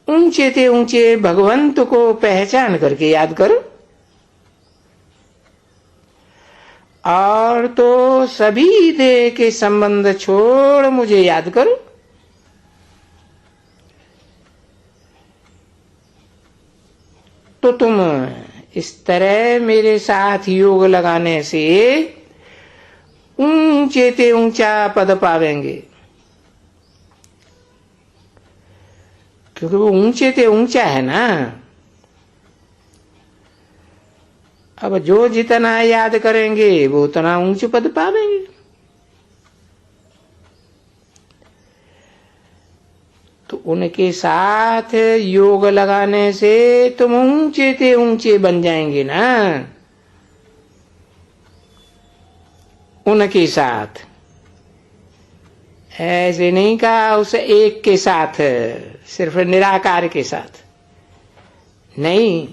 ऊंचे ते ऊंचे भगवंत को पहचान करके याद करो, और तो सभी देह के संबंध छोड़ मुझे याद करो। तो तुम इस तरह मेरे साथ योग लगाने से ऊंचे ते ऊंचा पद पावेंगे, क्योंकि वो ऊंचे ते ऊंचा है ना। अब जो जितना याद करेंगे वो उतना ऊंच पद पावेंगे। तो उनके साथ योग लगाने से तुम ऊंचे ते ऊंचे बन जाएंगे ना। उनके साथ ऐसे नहीं कहा उस एक के साथ, सिर्फ निराकार के साथ नहीं।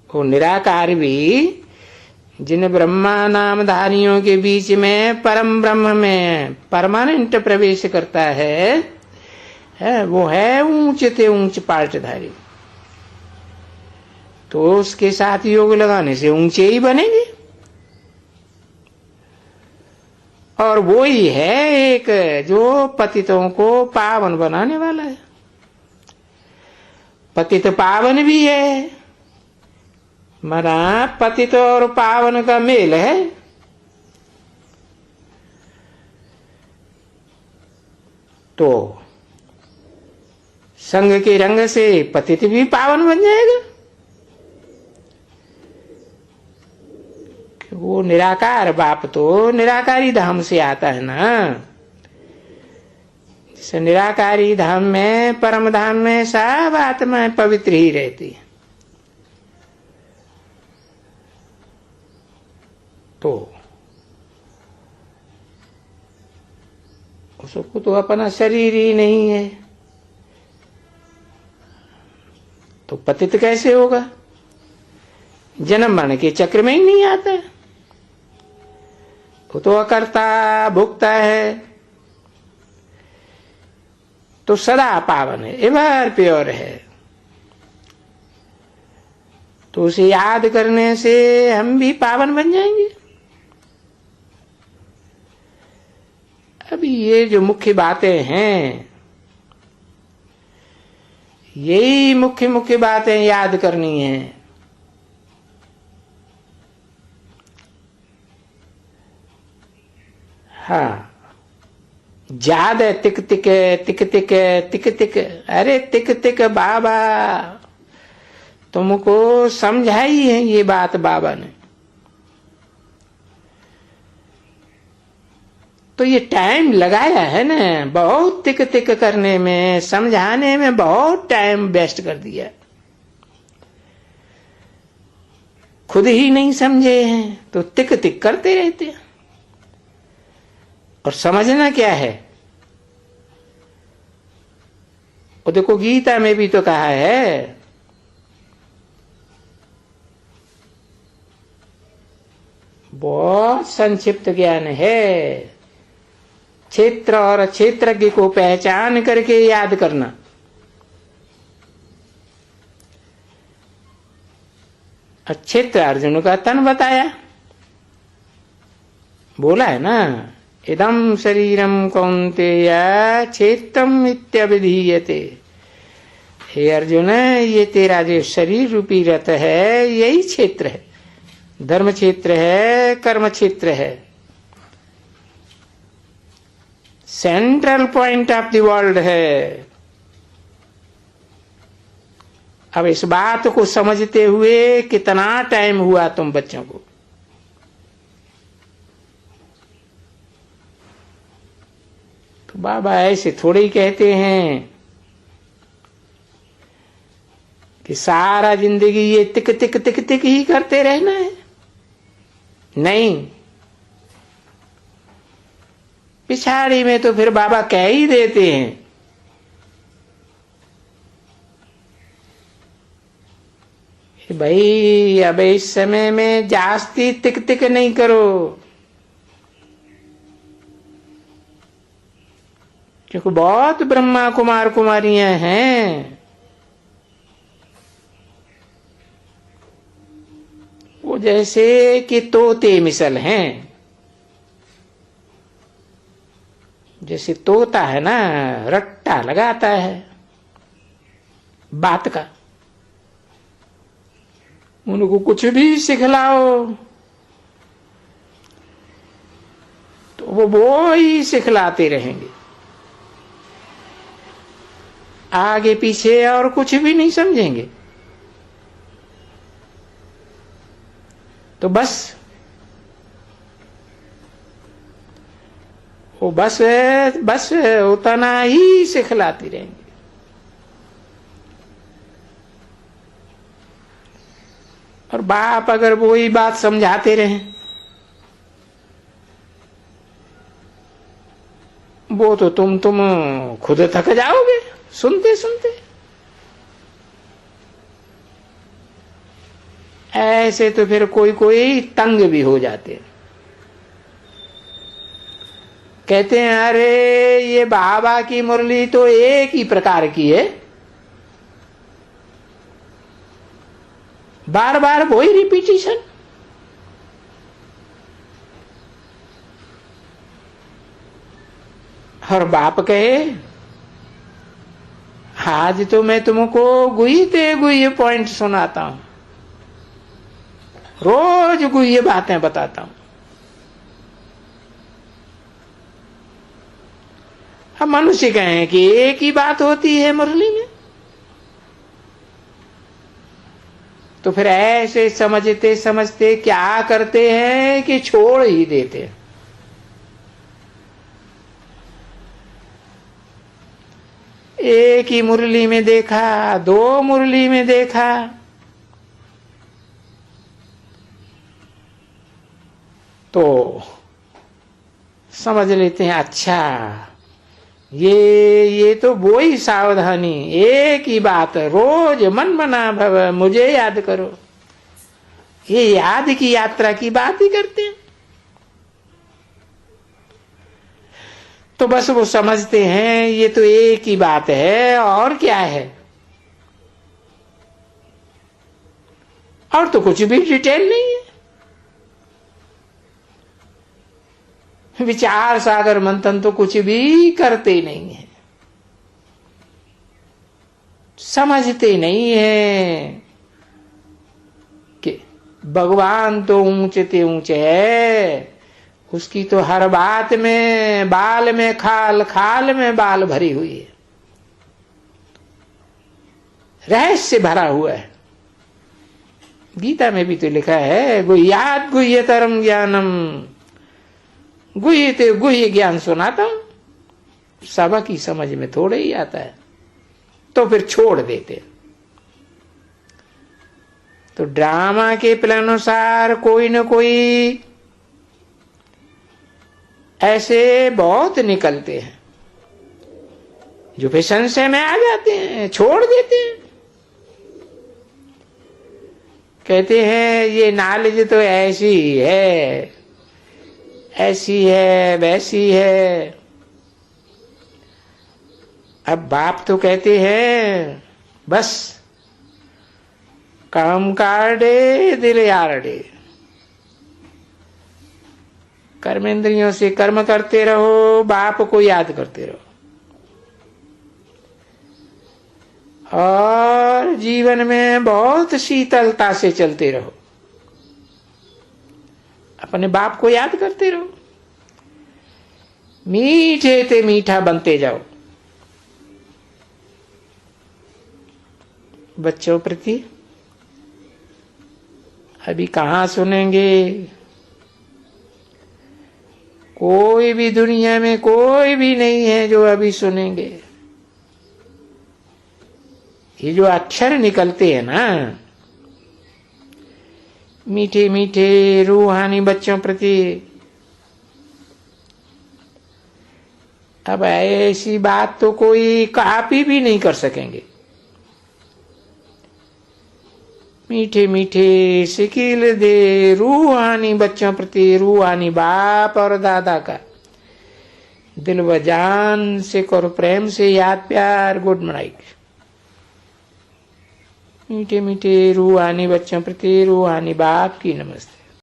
वो निराकार भी जिन ब्रह्मा नामधारियों के बीच में परम ब्रह्म में परमानेंट प्रवेश करता है वो है ऊंचे ते ऊंच पार्टधारी। तो उसके साथ योग लगाने से ऊंचे ही बनेंगे। और वो ही है एक जो पतितों को पावन बनाने वाला है। पतित पावन भी है, मरा पतित और पावन का मेल है। तो संग के रंग से पतित भी पावन बन जाएगा। वो निराकार बाप तो निराकारी धाम से आता है ना। जैसे निराकारी धाम में परम धाम में सब आत्माएं पवित्र ही रहती है। तो उसको तो अपना शरीर ही नहीं है, तो पतित कैसे होगा? जन्म मरण के चक्र में ही नहीं आता। वो तो अकर्ता भुक्ता है। तो सदा पावन है, एवर प्योर है। तो उसे याद करने से हम भी पावन बन जाएंगे। अभी ये जो मुख्य बातें हैं, यही मुख्य मुख्य बातें याद करनी है। हाँ, ज्यादा तिक तिक तिक तिक तिक तिक, अरे तिक तिक बाबा तुमको समझाई है ये बात बाबा ने। तो ये टाइम लगाया है ना, बहुत तिक तिक करने में, समझाने में बहुत टाइम वेस्ट कर दिया। खुद ही नहीं समझे हैं तो तिक तिक करते रहते हैं। और समझना क्या है, वो देखो गीता में भी तो कहा है, बहुत संक्षिप्त ज्ञान है, क्षेत्र और क्षेत्रज्ञ को पहचान करके याद करना। क्षेत्र अर्जुन का तन बताया, बोला है ना, इदम शरीरम कौन्तेय क्षेत्रम इत्यभिधीयते। हे अर्जुन, ये तेरा जो शरीर रूपी रथ है यही क्षेत्र है, धर्म क्षेत्र है, कर्म क्षेत्र है, central point of the world है। अब इस बात को समझते हुए कितना टाइम हुआ तुम बच्चों को? तो बाबा ऐसे थोड़े ही कहते हैं कि सारा जिंदगी ये तिक तिक तिक तिक ही करते रहना है। नहीं, पिछाड़ी में तो फिर बाबा कह ही देते हैं कि भाई अब इस समय में जास्ती तिक तिक नहीं करो, क्योंकि बहुत ब्रह्मा कुमार कुमारियां हैं, वो जैसे कि तोते मिसल हैं। जैसे तोता है ना, रट्टा लगाता है बात का, उनको कुछ भी सिखलाओ तो वो ही सिखलाते रहेंगे, आगे पीछे और कुछ भी नहीं समझेंगे। तो बस वो बस उतना ही सिखलाती रहेंगे। और बाप अगर वो ही बात समझाते रहे, वो तो तुम खुद थक जाओगे सुनते सुनते। ऐसे तो फिर कोई कोई तंग भी हो जाते, कहते हैं अरे ये बाबा की मुरली तो एक ही प्रकार की है, बार बार वही रिपीटिशन। और बाप कहे आज तो मैं तुमको गुहिते गुह्य पॉइंट सुनाता हूं, रोज गुह्य बातें बताता हूं। अब मनुष्य कहें कि एक ही बात होती है मुरली में, तो फिर ऐसे समझते समझते क्या करते हैं कि छोड़ ही देते हैं। एक ही मुरली में देखा, दो मुरली में देखा, तो समझ लेते हैं अच्छा ये तो वो ही सावधानी, एक ही बात, रोज मन मना भव मुझे याद करो, ये याद की यात्रा की बात ही करते हैं। तो बस वो समझते हैं ये तो एक ही बात है, और क्या है, और तो कुछ भी डिटेल नहीं है। विचार सागर मंथन तो कुछ भी करते नहीं है, समझते नहीं है कि भगवान तो ऊंचे ते ऊंचे है, उसकी तो हर बात में बाल में खाल, खाल में बाल भरी हुई है, रहस्य भरा हुआ है। गीता में भी तो लिखा है, गुह्यात गुह्यतरम ज्ञानम, गुह्य ते गुह्य ज्ञान सुनाता हूं, सबक की समझ में थोड़ा ही आता है, तो फिर छोड़ देते। तो ड्रामा के प्लान अनुसार कोई न कोई ऐसे बहुत निकलते हैं जो फिर संशय में आ जाते हैं, छोड़ देते हैं, कहते हैं ये नॉलेज तो ऐसी ही है, ऐसी है वैसी है। अब बाप तो कहते हैं बस काम काटे दिल यारडे, कर्मेंद्रियों से कर्म करते रहो, बाप को याद करते रहो, और जीवन में बहुत शीतलता से चलते रहो, अपने बाप को याद करते रहो, मीठे ते मीठा बनते जाओ। बच्चों प्रति अभी कहाँ सुनेंगे, कोई भी दुनिया में कोई भी नहीं है जो अभी सुनेंगे। ये जो अक्षर निकलते हैं ना, मीठे मीठे रूहानी बच्चों प्रति, अब ऐसी बात तो कोई कॉपी भी नहीं कर सकेंगे। मीठे मीठे शिकिल दे रूहानी बच्चों प्रति, रूहानी बाप और दादा का दिल व जान से करो प्रेम से याद प्यार। Good night. मीठे मीठे रूहानी बच्चों प्रति, रूहानी बाप की नमस्ते।